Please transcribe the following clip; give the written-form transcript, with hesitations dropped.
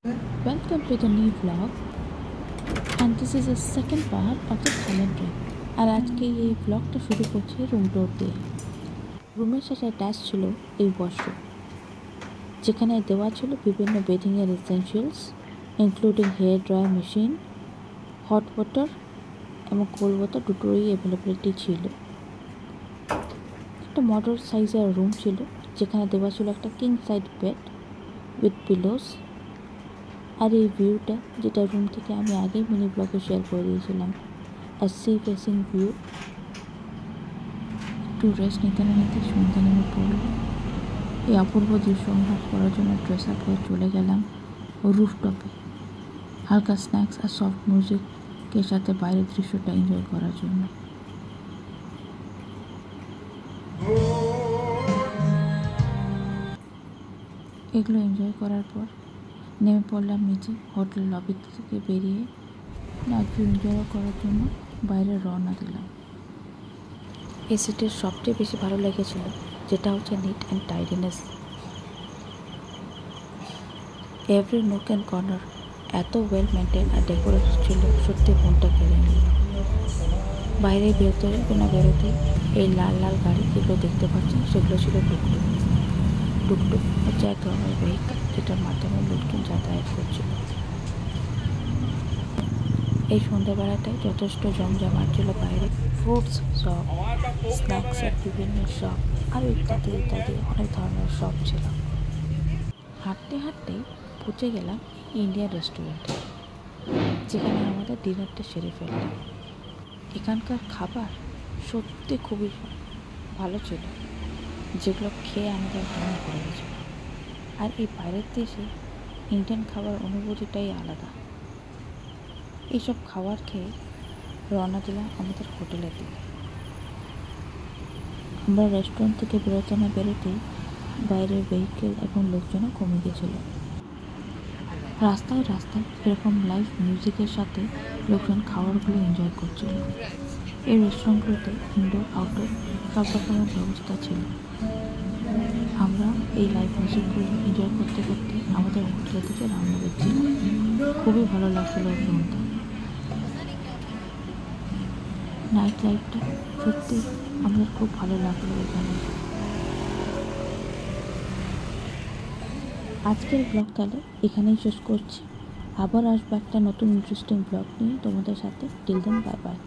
Welcome to the new vlog, and this is the second part of the Thailand trip. আর আজকে এই ব্লগটা শুরু করছি রুম ট্যুর দিয়ে। রুমের সাথে অ্যাটাচ ছিল এই ওয়াশরুম, যেখানে দেওয়া ছিল বিভিন্ন বেডিংয়ের essentials including hair dryer machine, hot water এবং কোল্ড ওয়াটার দুটোরই অ্যাভেলেবিলিটি ছিল। একটা মডারেট সাইজের রুম ছিল, যেখানে দেওয়া ছিল একটা king side bed with pillows. আর এই ভিউটা, যেটা রুম থেকে আমি আগেই মিনি ব্লগে শেয়ার করে দিয়েছিলাম, আর সি ফেসিং ভিউ। একটু রেস্ট নিতে না নিতে সন্ধ্যা নেমে পড়ল। এই অপূর্ব দৃশ্য অনুভব করার জন্য ড্রেস আপ হয়ে চলে গেলাম রুফটপে, হালকা স্ন্যাক্স আর সফট মিউজিকের সাথে বাইরের দৃশ্যটা এনজয় করার জন্য। এগুলো এনজয় করার পর নেমে পড়লাম নিচে। হোটেল লবি থেকে বেরিয়ে নাইট ভিউ এনজয় করার জন্য বাইরে রওনা দিলাম। এই সিটির সবচেয়ে বেশি ভালো লেগেছিল যেটা হচ্ছে neat and tidiness. Every nook and corner এত ওয়েল মেনটেন আর ডেকোরেট ছিল, সত্যি মনটা কেড়ে নিল। বাইরে বেরোতে এই লাল লাল গাড়ি যেগুলো দেখতে পাচ্ছেন, সেগুলো ছিল টুকটুক। টুকটুক হচ্ছে এক ধরনের ভেহিকল যেটার মাধ্যমে লোকজন যাতায়াত করছিল। এই সন্ধ্যাবেলাটায় যথেষ্ট জমজমাট ছিল বাইরে। ফ্রুটস শপ, স্ন্যাক্সের বিভিন্ন শপ আর ইত্যাদি ইত্যাদি অনেক ধরনের শপ ছিল। হাঁটতে হাঁটতেই পৌঁছে গেলাম ইন্ডিয়ান রেস্টুরেন্টে, যেখানে আমাদের ডিনারটা সেরে ফেললাম। এখানকার খাবার সত্যি খুবই ভালো ছিল, যেগুলো খেয়ে আমাদের মন ভরে গেছিল। আর এই বাইরের দেশে ইন্ডিয়ান খাবার অনুভূতিটাই আলাদা। এইসব খাবার খেয়ে রওনা দিলাম আমাদের হোটেলের দিকে। আমরা রেস্টুরেন্ট থেকে বেরোতেই বাইরের ভেহিকেল এবং লোকজনও কমে গেছিল। রাস্তায় রাস্তায় এরকম লাইভ মিউজিকের সাথে লোকজন খাবারগুলো এনজয় করছিল। এই রেস্টুরেন্টগুলোতে ইনডোর আউটডোর সব রকমের ব্যবস্থা ছিল। আমরা এই লাইভ মিউজিকগুলো এনজয় করতে করতে আমাদের হোটেলের দিকে রওনা দিচ্ছিলাম। খুবই ভালো লাগছিল এই রুমটা। নাইট লাইফটা সত্যি আমাদের খুব ভালো লাগলো এখানে। আজকের ব্লগ তাহলে এখানেই শেষ করছি। আবার আসবো একটা নতুন ইন্টারেস্টিং ব্লগ নিয়ে তোমাদের সাথে। Till then, bye by.